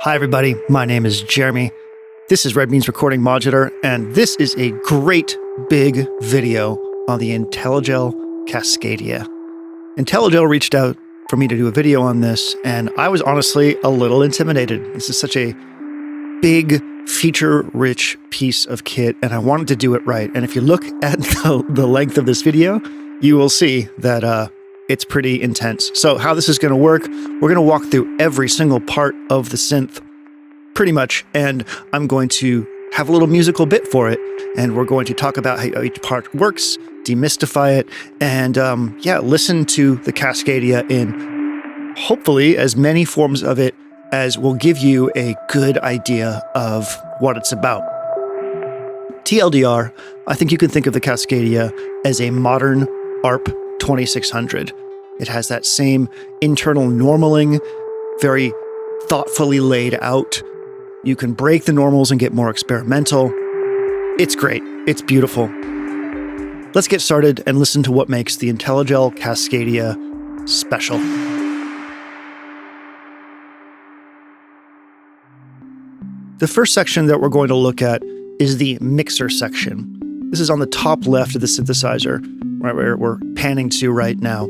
Hi everybody, my name is Jeremy. This is Red Means Recording Modular, and this is a great big video on the Intellijel Cascadia. Intellijel reached out for me to do a video on this, and I was honestly a little intimidated. This is such a big, feature-rich piece of kit, and I wanted to do it right. And if you look at the length of this video, you will see that it's pretty intense. So how this is going to work, we're going to walk through every single part of the synth, pretty much, and I'm going to have a little musical bit for it, and we're going to talk about how each part works, demystify it, and listen to the Cascadia in hopefully as many forms of it as will give you a good idea of what it's about. TLDR, I think you can think of the Cascadia as a modern ARP 2600. It has that same internal normaling, very thoughtfully laid out. You can break the normals and get more experimental. It's great. It's beautiful. Let's get started and listen to what makes the Intellijel Cascadia special. The first section that we're going to look at is the mixer section. This is on the top left of the synthesizer, right where we're panning to right now.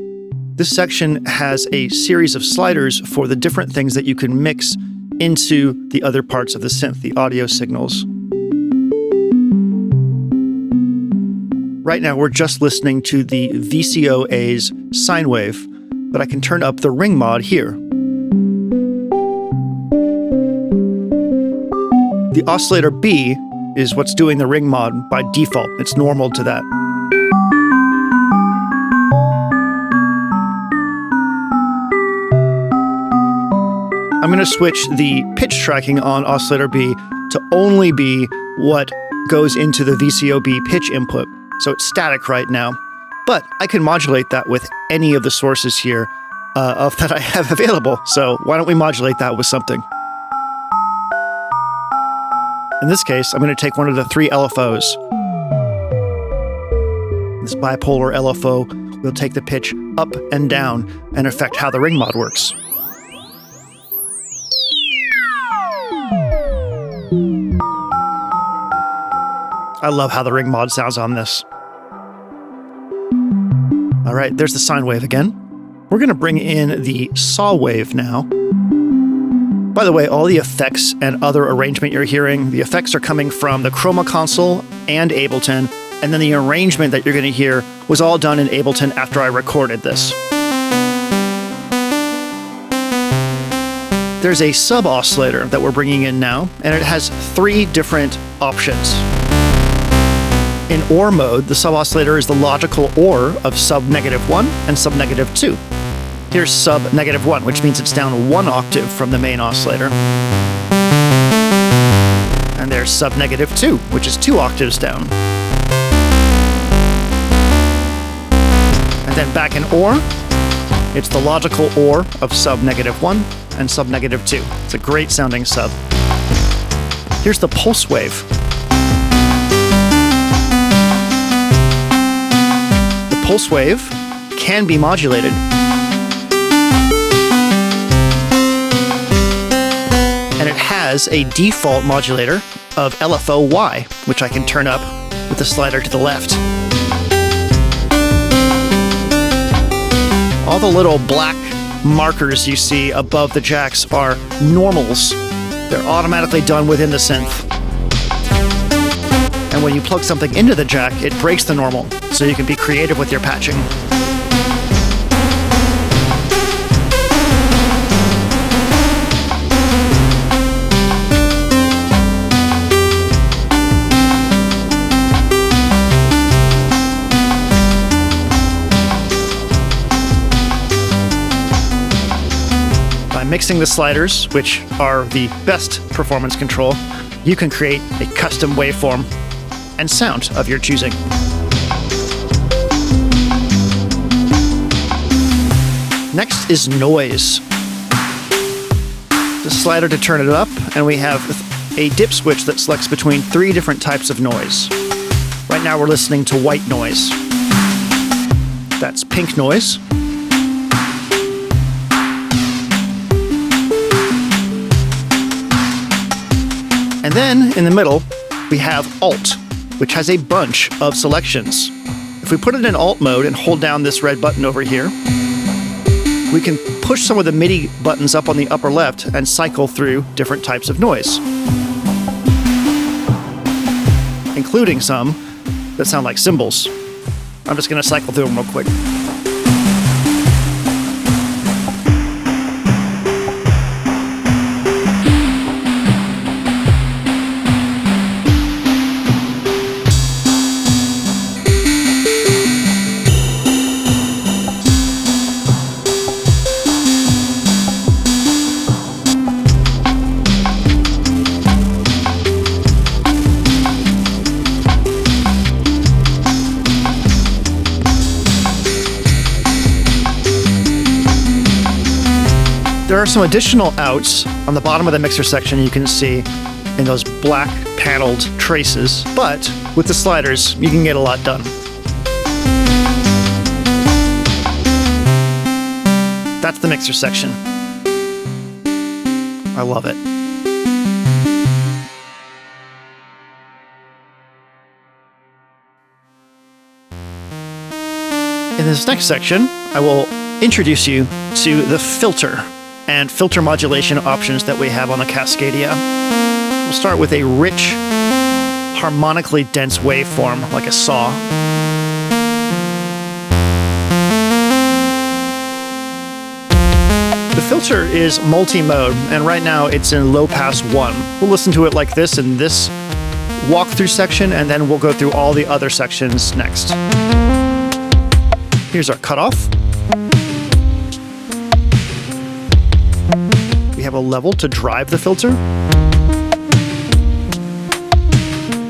This section has a series of sliders for the different things that you can mix into the other parts of the synth, the audio signals. Right now, we're just listening to the VCOA's sine wave, but I can turn up the ring mod here. The oscillator B is what's doing the ring mod by default. It's normal to that. I'm going to switch the pitch tracking on oscillator B to only be what goes into the VCOB pitch input. So it's static right now, but I can modulate that with any of the sources here that I have available. So why don't we modulate that with something? In this case, I'm going to take one of the three LFOs. This bipolar LFO will take the pitch up and down and affect how the ring mod works. I love how the ring mod sounds on this. All right, there's the sine wave again. We're going to bring in the saw wave now. By the way, all the effects and other arrangement you're hearing, the effects are coming from the Chroma console and Ableton, and then the arrangement that you're going to hear was all done in Ableton after I recorded this. There's a sub-oscillator that we're bringing in now, and it has three different options. In OR mode, the sub-oscillator is the logical OR of sub-1 and sub-2. Here's sub-1, which means it's down one octave from the main oscillator. And there's sub-2, which is 2 octaves down. And then back in OR, it's the logical OR of sub-1 and sub-2. It's a great sounding sub. Here's the pulse wave. The pulse wave can be modulated. And it has a default modulator of LFO-Y, which I can turn up with the slider to the left. All the little black markers you see above the jacks are normals. They're automatically done within the synth. And when you plug something into the jack, it breaks the normal, so you can be creative with your patching. Mixing the sliders, which are the best performance control, you can create a custom waveform and sound of your choosing. Next is noise. The slider to turn it up, and we have a dip switch that selects between 3 different types of noise. Right now we're listening to white noise. That's pink noise. And then in the middle, we have Alt, which has a bunch of selections. If we put it in Alt mode and hold down this red button over here, we can push some of the MIDI buttons up on the upper left and cycle through different types of noise, including some that sound like cymbals. I'm just going to cycle through them real quick. There are some additional outs on the bottom of the mixer section you can see in those black paneled traces, but with the sliders, you can get a lot done. That's the mixer section. I love it. In this next section, I will introduce you to the filter and filter modulation options that we have on the Cascadia. We'll start with a rich, harmonically dense waveform, like a saw. The filter is multi-mode, and right now it's in low pass 1. We'll listen to it like this in this walkthrough section, and then we'll go through all the other sections next. Here's our cutoff. We have a level to drive the filter.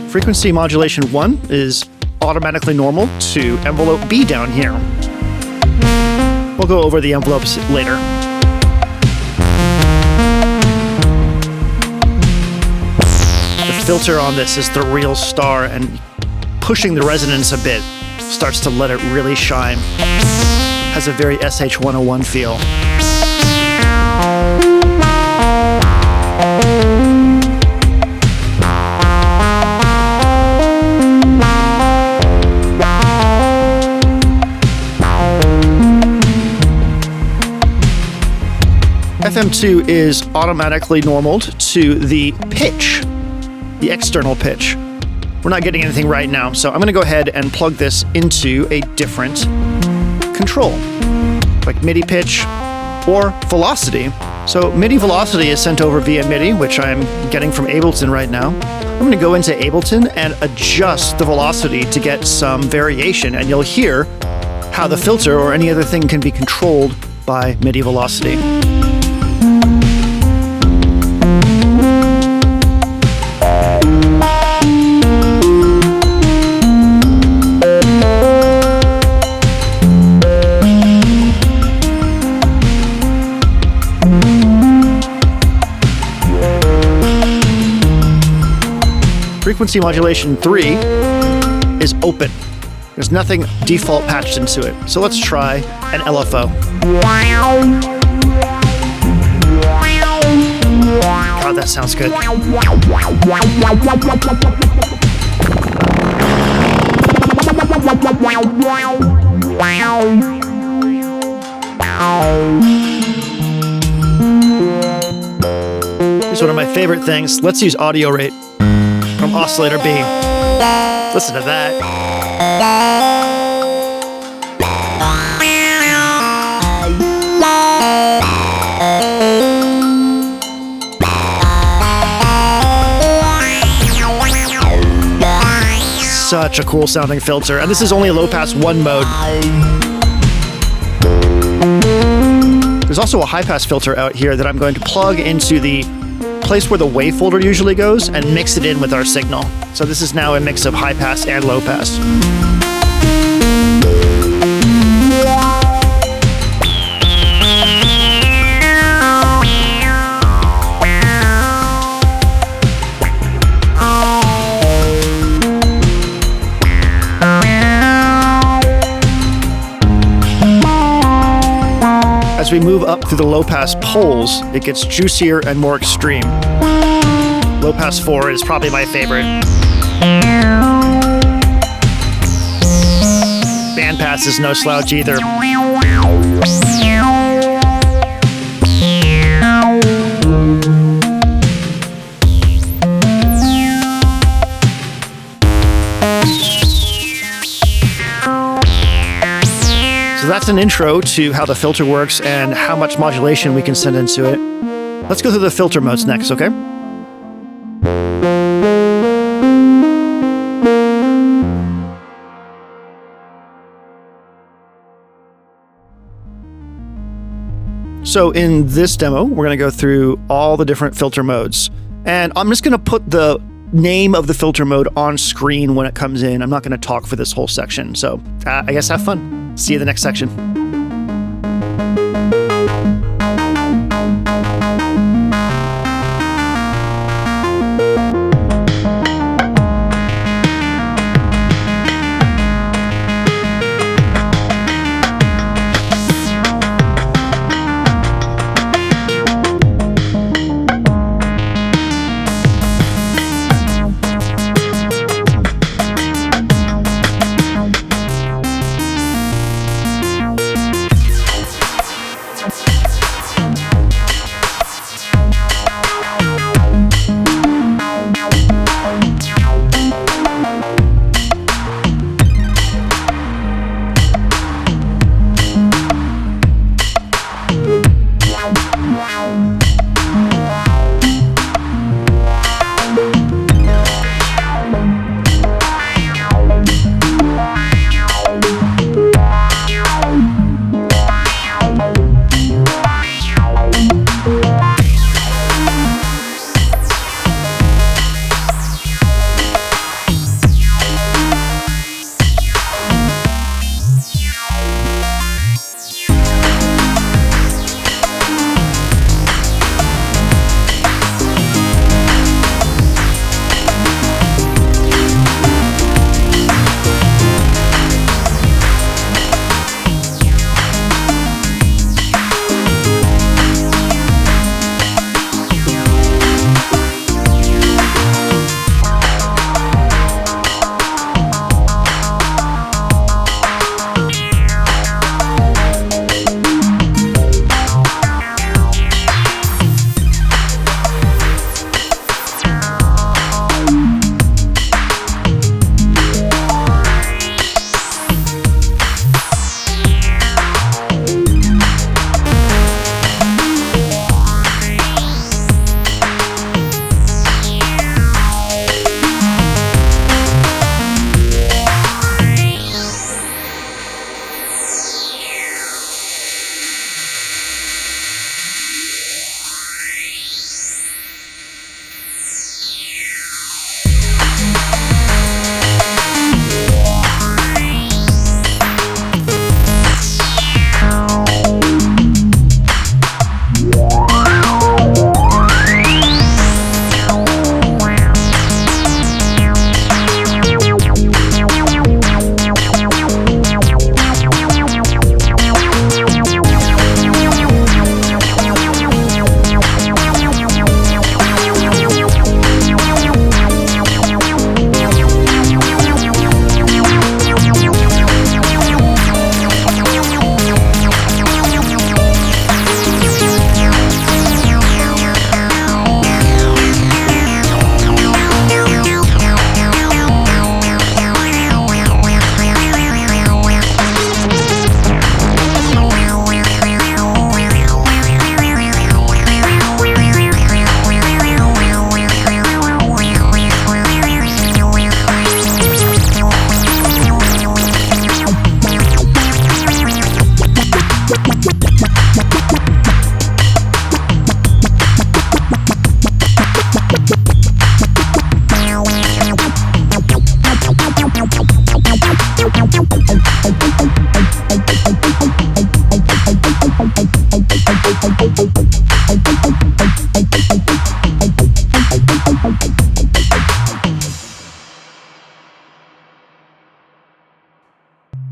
Frequency modulation 1 is automatically normal to envelope B down here. We'll go over the envelopes later. The filter on this is the real star, and pushing the resonance a bit starts to let it really shine. Has a very SH-101 feel. FM2 is automatically normaled to the pitch, the external pitch. We're not getting anything right now, so I'm going to go ahead and plug this into a different control, like MIDI pitch or velocity. So MIDI velocity is sent over via MIDI, which I'm getting from Ableton right now. I'm going to go into Ableton and adjust the velocity to get some variation, and you'll hear how the filter or any other thing can be controlled by MIDI velocity. Frequency modulation 3 is open. There's nothing default patched into it. So let's try an LFO. God, that sounds good. Here's one of my favorite things. Let's use audio rate from oscillator B. Listen to that. Such a cool sounding filter, and this is only a low pass 1 mode. There's also a high pass filter out here that I'm going to plug into the place where the wavefolder usually goes and mix it in with our signal. So this is now a mix of high pass and low pass. As we move up through the low pass poles, it gets juicier and more extreme. Low pass 4 is probably my favorite. Band pass is no slouch either. So that's an intro to how the filter works and how much modulation we can send into it. Let's go through the filter modes next, okay? So in this demo, we're going to go through all the different filter modes. And I'm just going to put the name of the filter mode on screen when it comes in. I'm not going to talk for this whole section. So I guess have fun. See you in the next section.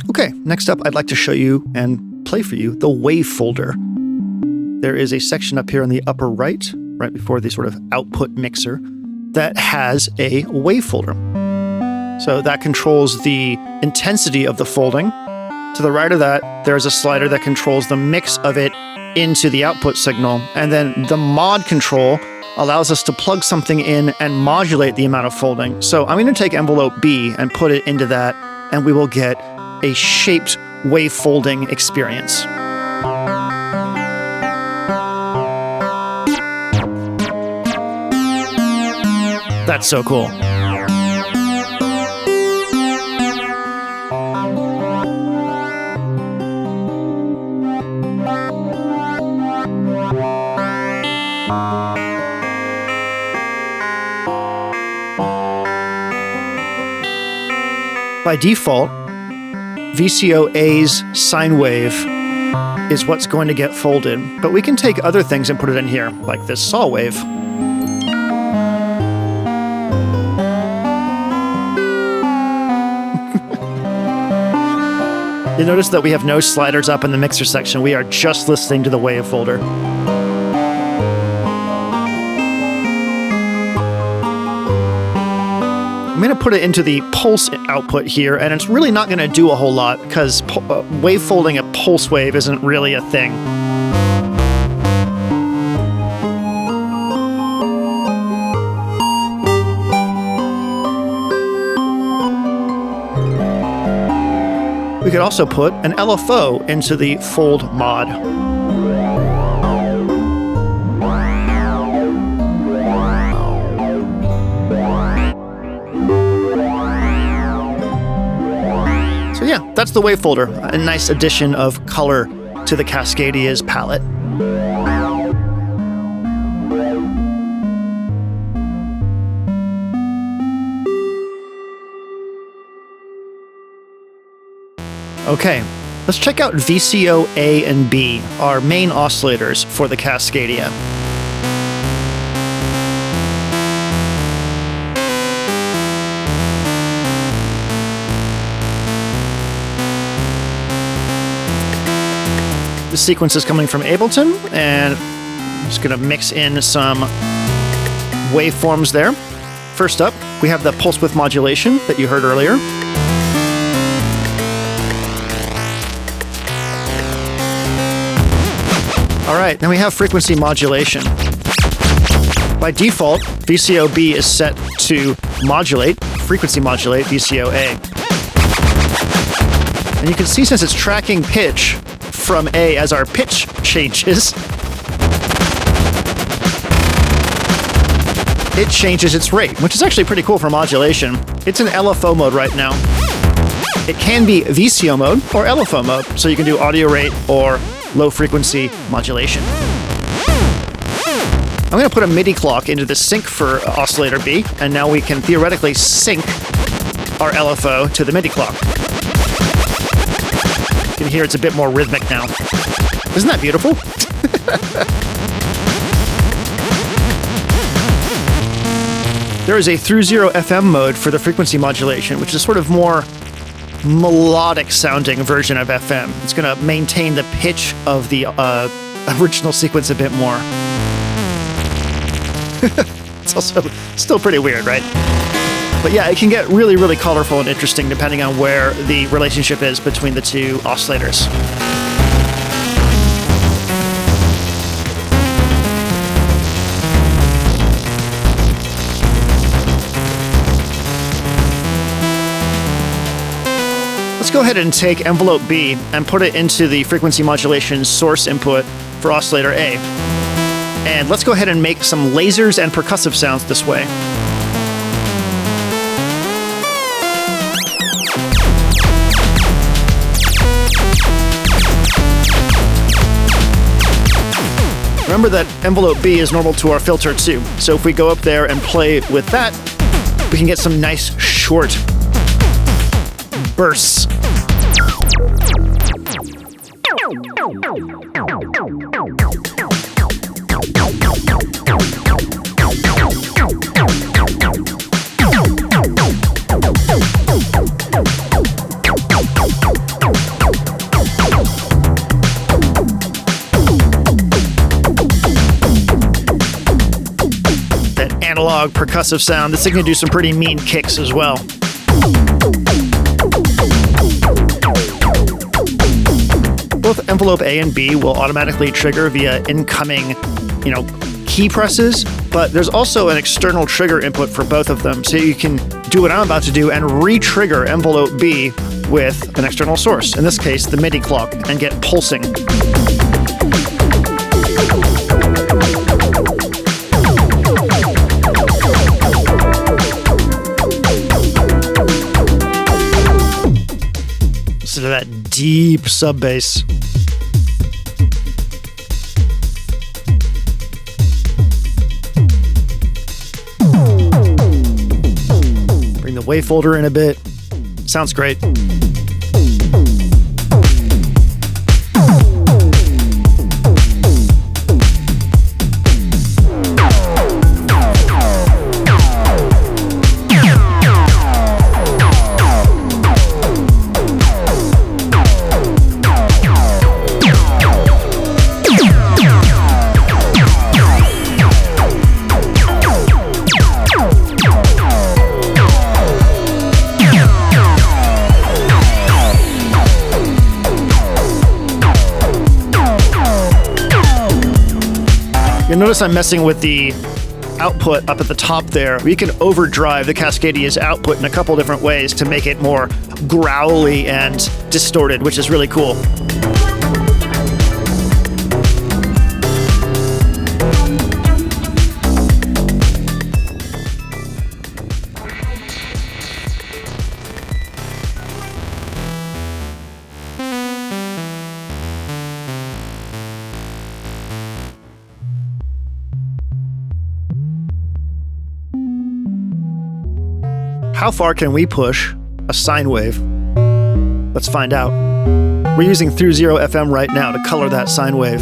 Okay, next up, I'd like to show you and play for you the wavefolder. There is a section up here on the upper right before the sort of output mixer. that has a wavefolder. So that controls the intensity of the folding. To the right of that, there's a slider that controls the mix of it into the output signal. And then the mod control allows us to plug something in and modulate the amount of folding. So I'm going to take envelope B and put it into that, and we will get a shaped wave folding experience. That's so cool. By default, VCO-A's sine wave is what's going to get folded, but we can take other things and put it in here, like this saw wave. You'll notice that we have no sliders up in the mixer section. We are just listening to the wave folder. I'm going to put it into the pulse output here, and it's really not going to do a whole lot because wave folding a pulse wave isn't really a thing. We could also put an LFO into the fold mod. So yeah, that's the wavefolder, a nice addition of color to the Cascadia's palette. Okay, let's check out VCO A and B, our main oscillators for the Cascadia. The sequence is coming from Ableton, and I'm just going to mix in some waveforms there. First up, we have the pulse width modulation that you heard earlier. All right, then we have frequency modulation. By default, VCO-B is set to modulate, frequency modulate VCO-A. And you can see since it's tracking pitch from A as our pitch changes, it changes its rate, which is actually pretty cool for modulation. It's in LFO mode right now. It can be VCO mode or LFO mode, so you can do audio rate or low frequency modulation. I'm going to put a MIDI clock into the sync for oscillator B, and now we can theoretically sync our LFO to the MIDI clock. You can hear it's a bit more rhythmic now. Isn't that beautiful? There is a through zero FM mode for the frequency modulation, which is sort of more melodic sounding version of FM. It's going to maintain the pitch of the original sequence a bit more. It's also still pretty weird, right? But yeah, it can get really, really colorful and interesting depending on where the relationship is between the two oscillators. Let's go ahead and take envelope B and put it into the frequency modulation source input for oscillator A. And let's go ahead and make some lasers and percussive sounds this way. Remember that envelope B is normal to our filter too. So if we go up there and play with that, we can get some nice short bursts. That analog percussive sound. This thing can do some pretty mean kicks as well. Both envelope A and B will automatically trigger via incoming, key presses, but there's also an external trigger input for both of them. So you can do what I'm about to do and re-trigger envelope B with an external source, in this case, the MIDI clock, and get pulsing. Listen to that deep sub bass. Bring the wavefolder in a bit. Sounds great. You'll notice I'm messing with the output up at the top there. We can overdrive the Cascadia's output in a couple different ways to make it more growly and distorted, which is really cool. How far can we push a sine wave? Let's find out. We're using through 0 FM right now to color that sine wave.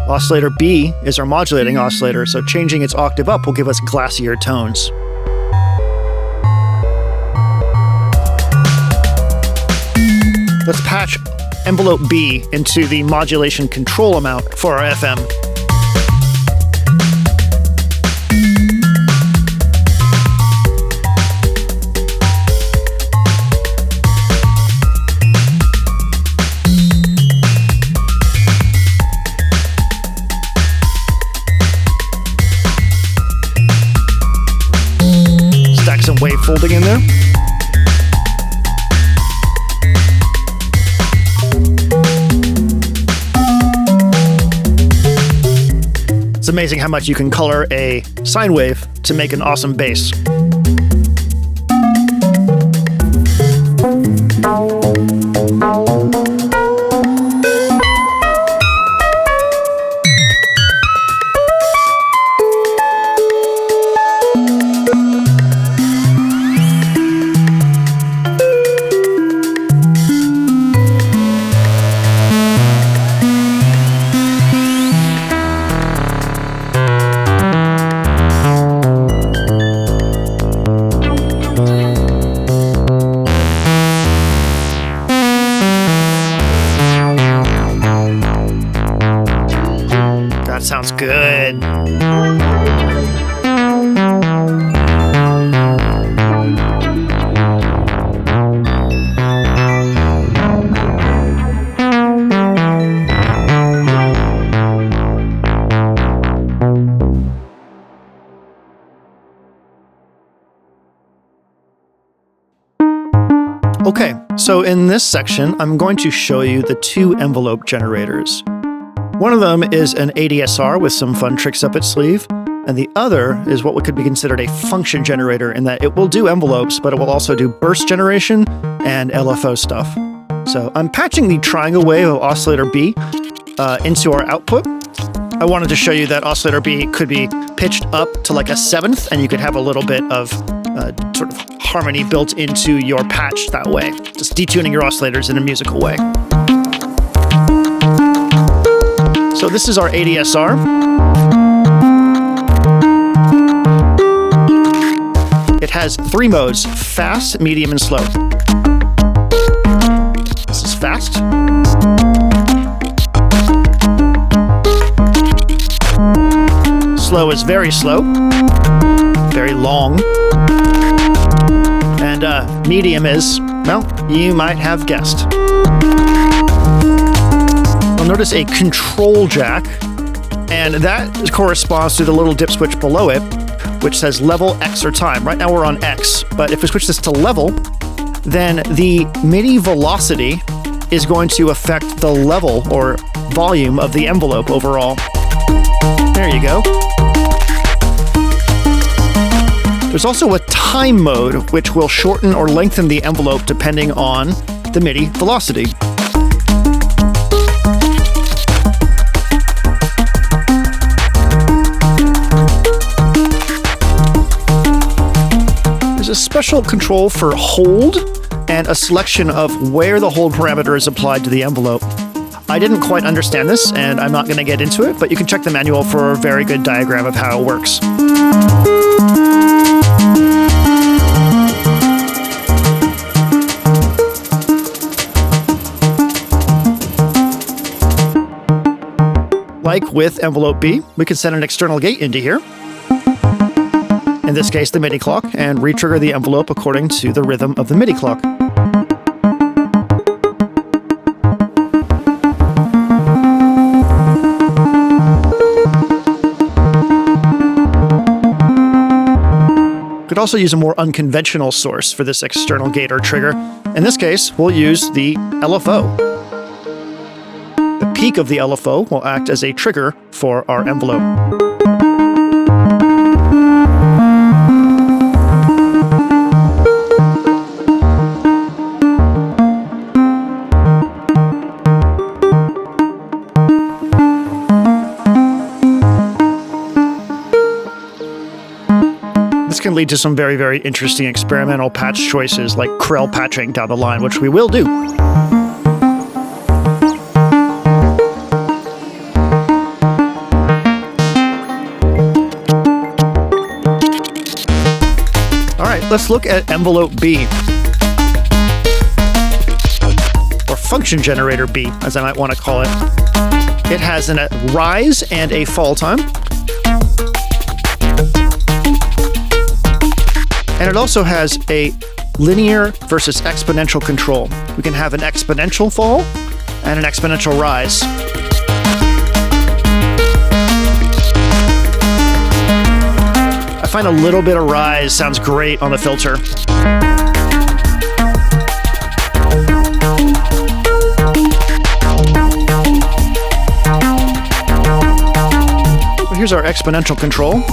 Oscillator B is our modulating oscillator, so changing its octave up will give us glassier tones. Let's patch envelope B into the modulation control amount for our FM. Some wavefolding in there. It's amazing how much you can color a sine wave to make an awesome bass. Sounds good. Okay, so in this section, I'm going to show you the two envelope generators. One of them is an ADSR with some fun tricks up its sleeve, and the other is what could be considered a function generator in that it will do envelopes, but it will also do burst generation and LFO stuff. So I'm patching the triangle wave of oscillator B into our output. I wanted to show you that oscillator B could be pitched up to like a 7th, and you could have a little bit of sort of harmony built into your patch that way, just detuning your oscillators in a musical way. So this is our ADSR. It has 3 modes: fast, medium, and slow. This is fast. slow is very slow, very long. And medium is, well, you might have guessed. You'll notice a control jack, and that corresponds to the little dip switch below it, which says level, X, or time. Right now we're on X, but if we switch this to level, then the MIDI velocity is going to affect the level or volume of the envelope overall. There you go. There's also a time mode, which will shorten or lengthen the envelope depending on the MIDI velocity. There's a special control for hold and a selection of where the hold parameter is applied to the envelope. I didn't quite understand this, and I'm not going to get into it, but you can check the manual for a very good diagram of how it works. Like with envelope B, we can send an external gate into here, in this case the MIDI clock, and retrigger the envelope according to the rhythm of the MIDI clock. Could also use a more unconventional source for this external gate or trigger. In this case, we'll use the LFO. The peak of the LFO will act as a trigger for our envelope. This can lead to some very, very interesting experimental patch choices like Krell patching down the line, which we will do. All right, let's look at envelope B, or function generator B, as I might want to call it. It has a rise and a fall time. And it also has a linear versus exponential control. We can have an exponential fall and an exponential rise. I find a little bit of rise sounds great on the filter. Here's our exponential control.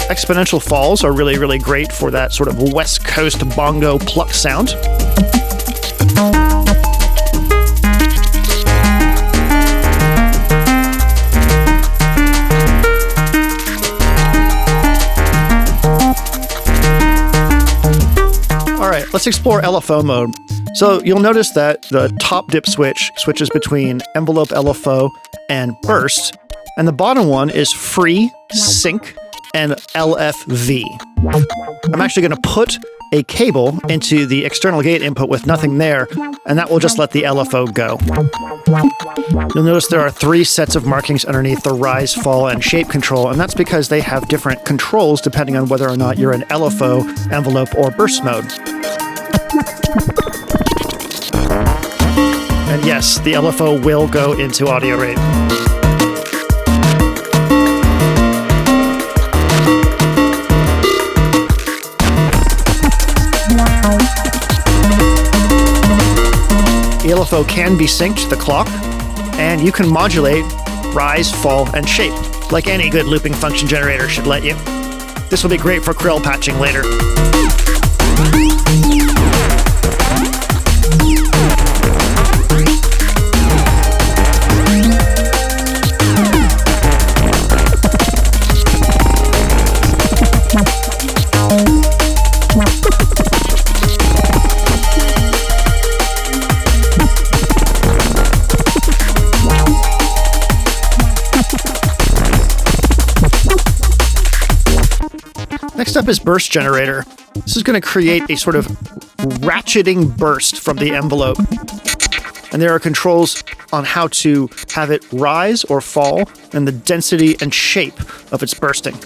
Exponential falls are really, really great for that sort of West Coast bongo pluck sound. All right, let's explore LFO mode. So you'll notice that the top dip switch switches between envelope LFO and burst, and the bottom one is free, sync, and LFV. I'm actually going to put a cable into the external gate input with nothing there, and that will just let the LFO go. You'll notice there are 3 sets of markings underneath the rise, fall, and shape control, and that's because they have different controls depending on whether or not you're in LFO, envelope, or burst mode. And yes, the LFO will go into audio rate. The LFO can be synced to the clock, and you can modulate rise, fall, and shape, like any good looping function generator should let you. This will be great for Krell patching later. Next up is burst generator. This is going to create a sort of ratcheting burst from the envelope. and there are controls on how to have it rise or fall, and the density and shape of its bursting.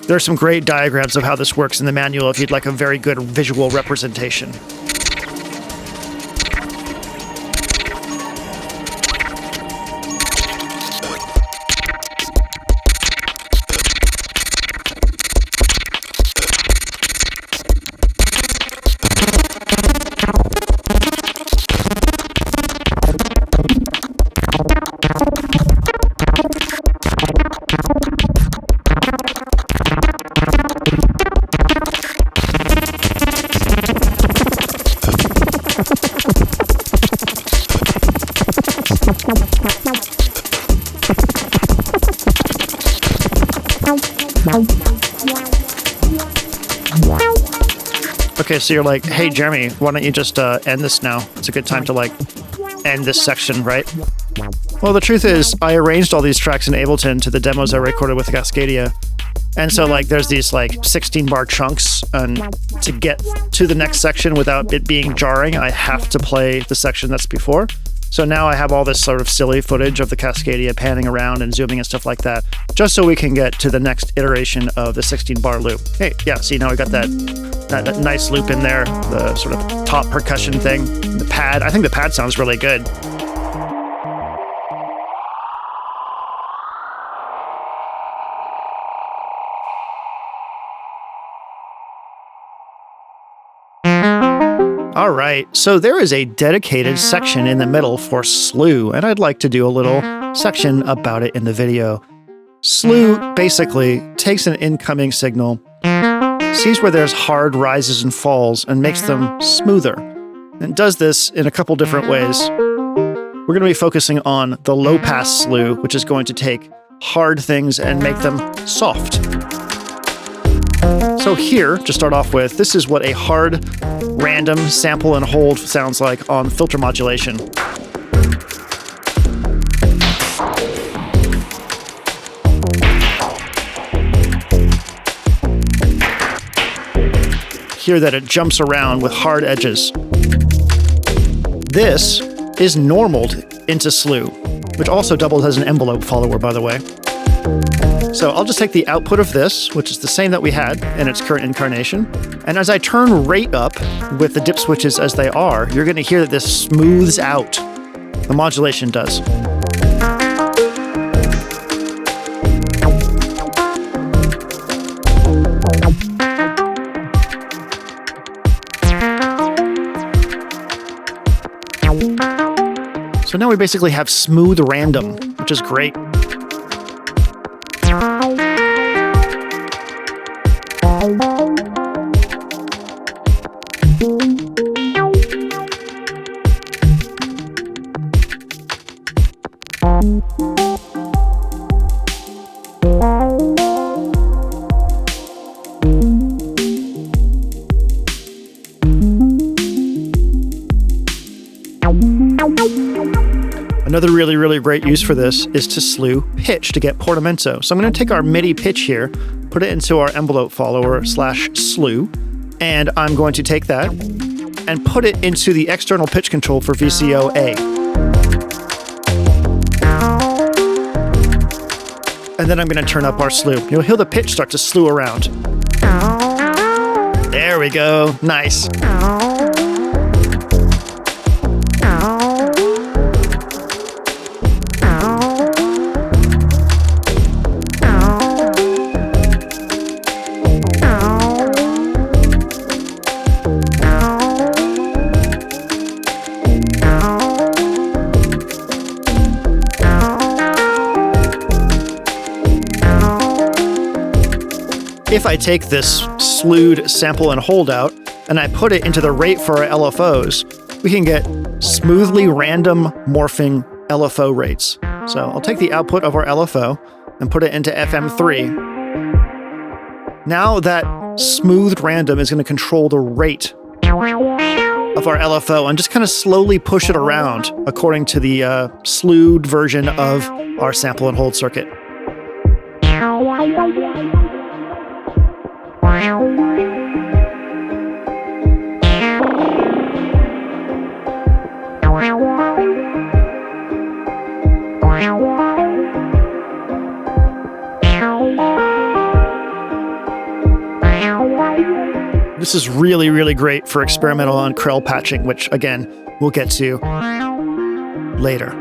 There are some great diagrams of how this works in the manual if you'd like a very good visual representation. Okay, so you're like, hey, Jeremy, why don't you just end this now? It's a good time to, like, end this section, right? Well, the truth is, I arranged all these tracks in Ableton to the demos I recorded with Cascadia. And so, like, there's these, like, 16-bar chunks, and to get to the next section without it being jarring, I have to play the section that's before. So now I have all this sort of silly footage of the Cascadia panning around and zooming and stuff like that, just so we can get to the next iteration of the 16-bar loop. Hey, yeah, see, now we got that nice loop in there, the sort of top percussion thing, the pad. I think the pad sounds really good. All right, so there is a dedicated section in the middle for slew, and I'd like to do a little section about it in the video. Slew basically takes an incoming signal, sees where there's hard rises and falls, and makes them smoother. And does this in a couple different ways. We're going to be focusing on the low-pass slew, which is going to take hard things and make them soft. So here, to start off with, this is what a hard, random sample and hold sounds like on filter modulation. Hear that it jumps around with hard edges. This is normaled into slew, which also doubles as an envelope follower, by the way. So I'll just take the output of this, which is the same that we had in its current incarnation, and as I turn rate up with the dip switches as they are, you're going to hear that this smooths out. The modulation does. So now we basically have smooth random, which is great. Another really, really great use for this is to slew pitch to get portamento. So I'm going to take our MIDI pitch here, put it into our envelope follower /slew, and I'm going to take that and put it into the external pitch control for VCO A. And then I'm going to turn up our slew. You'll hear the pitch start to slew around. There we go. Nice. If I take this slewed sample and hold out, and I put it into the rate for our LFOs, we can get smoothly random morphing LFO rates. So I'll take the output of our LFO and put it into FM3. Now that smoothed random is going to control the rate. of our LFO and just kind of slowly push it around according to the slewed version of our sample and hold circuit. This is really, really great for experimental on Krell patching, which, again, we'll get to later.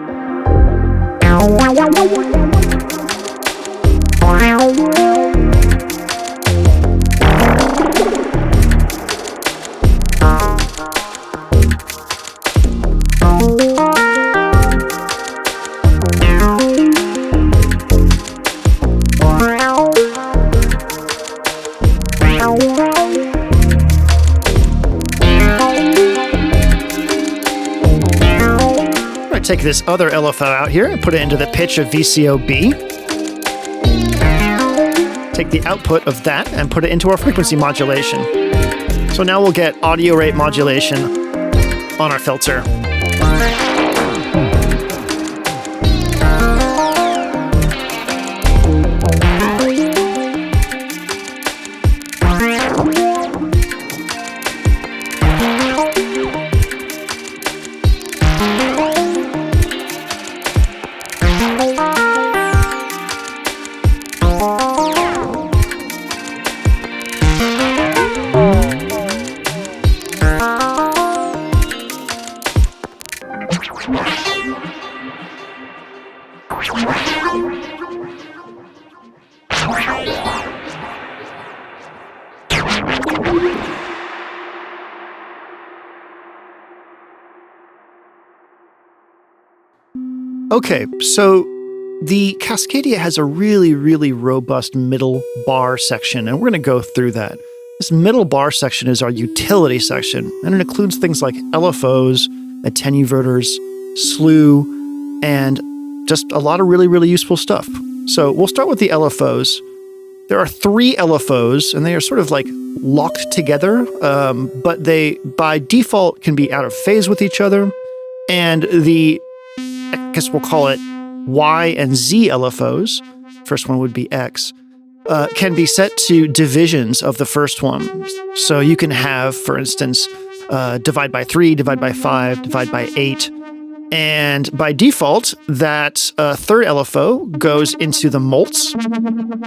Take this other LFO out here and put it into the pitch of VCO-B. Take the output of that and put it into our frequency modulation. So now we'll get audio rate modulation on our filter. Okay, so the Cascadia has a really, really robust middle bar section, and we're going to go through that. This middle bar section is our utility section, and it includes things like LFOs, attenuverters, slew, and just a lot of really, really useful stuff. So we'll start with the LFOs. There are 3 LFOs, and they are sort of like locked together, but they, by default, can be out of phase with each other, and I guess we'll call it Y and Z LFOs, first one would be X, can be set to divisions of the first one. So you can have, for instance, divide by 3, divide by 5, divide by 8. And by default, that third LFO goes into the mults,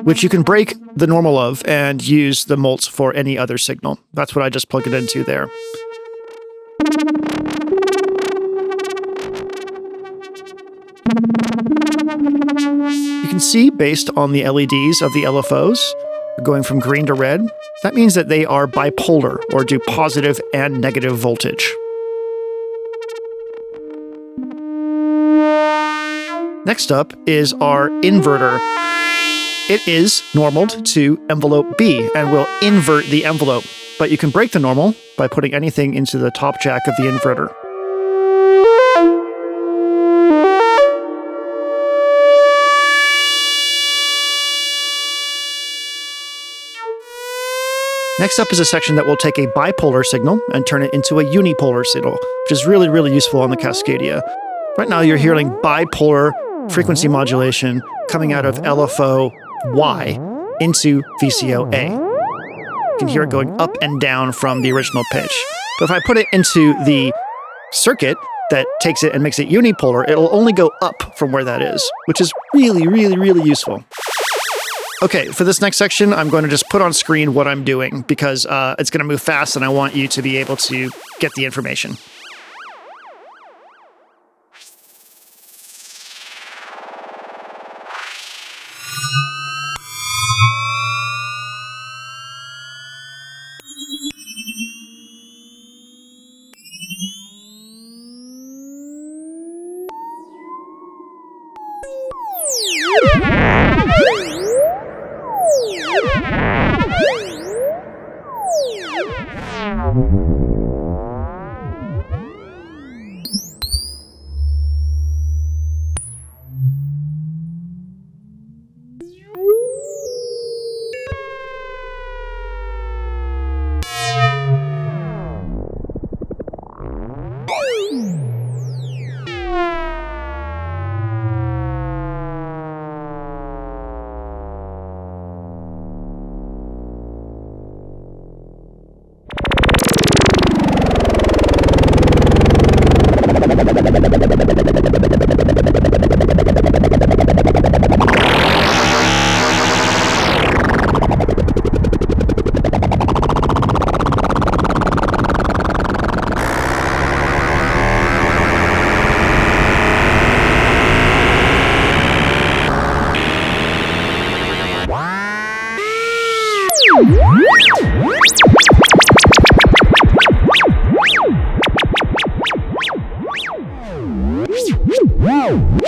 which you can break the normal of and use the mults for any other signal. That's what I just plugged it into there. You can see, based on the LEDs of the LFOs, going from green to red, that means that they are bipolar, or do positive and negative voltage. Next up is our inverter. It is normaled to envelope B and will invert the envelope, but you can break the normal by putting anything into the top jack of the inverter. Next up is a section that will take a bipolar signal and turn it into a unipolar signal, which is really, really useful on the Cascadia. Right now you're hearing bipolar frequency modulation coming out of LFO Y into VCO A. You can hear it going up and down from the original pitch. But if I put it into the circuit that takes it and makes it unipolar, it'll only go up from where that is, which is really, really, really useful. Okay, for this next section, I'm going to just put on screen what I'm doing because it's going to move fast and I want you to be able to get the information. Remember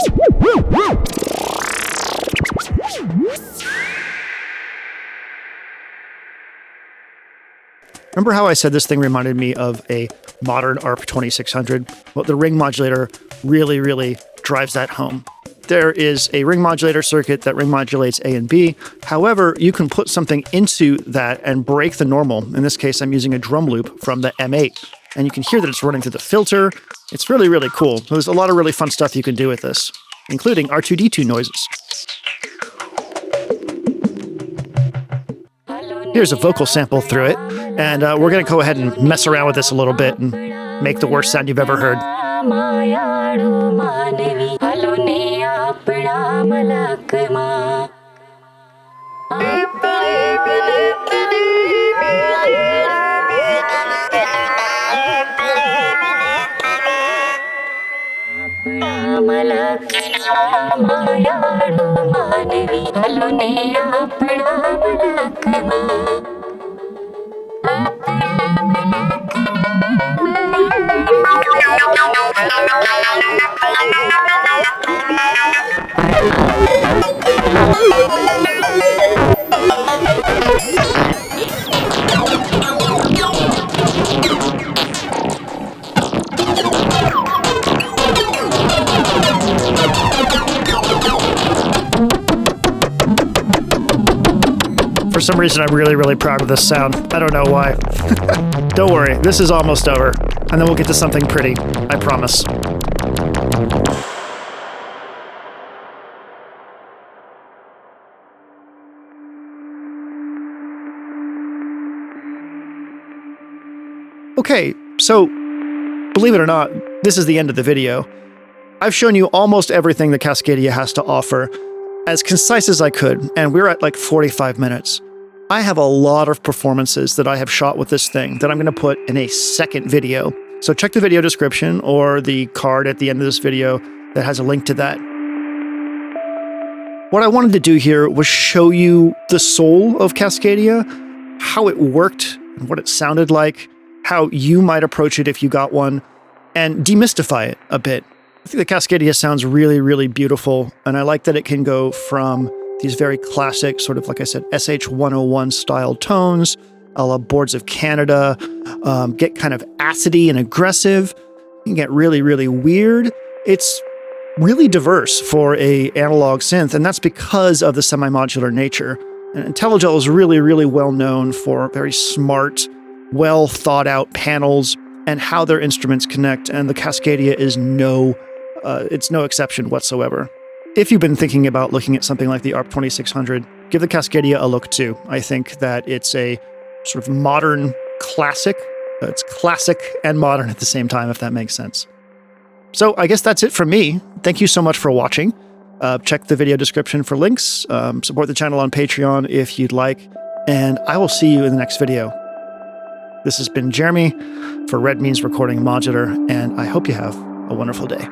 how I said this thing reminded me of a modern ARP 2600? Well, the ring modulator really drives that home. There is a ring modulator circuit that ring modulates A and B. However, you can put something into that and break the normal. In this case, I'm using a drum loop from the M8. And you can hear that it's running through the filter. It's really cool. There's a lot of really fun stuff you can do with this, including R2-D2 noises. Here's a vocal sample through it, and we're going to go ahead and mess around with this a little bit and make the worst sound you've ever heard. For some reason, I'm really proud of this sound. I don't know why. Don't worry, this is almost over, and then we'll get to something pretty, I promise. Okay, so believe it or not, this is the end of the video. I've shown you almost everything that Cascadia has to offer, as concise as I could, and we're at like 45 minutes. I have a lot of performances that I have shot with this thing that I'm going to put in a second video. So check the video description or the card at the end of this video that has a link to that. What I wanted to do here was show you the soul of Cascadia, how it worked and what it sounded like, how you might approach it if you got one, and demystify it a bit. I think the Cascadia sounds really beautiful, and I like that it can go from these very classic, sort of, like I said, SH-101 style tones, a la Boards of Canada, get kind of acidy and aggressive. You can get really weird. It's really diverse for a analog synth, and that's because of the semi-modular nature. And Intellijel is really well known for very smart, well thought out panels and how their instruments connect, and the Cascadia is it's no exception whatsoever. If you've been thinking about looking at something like the ARP 2600, give the Cascadia a look too. I think that it's a sort of modern classic. It's classic and modern at the same time, if that makes sense. So I guess that's it from me. Thank you so much for watching. Check the video description for links. Support the channel on Patreon if you'd like. And I will see you in the next video. This has been Jeremy for Red Means Recording Modular, and I hope you have a wonderful day.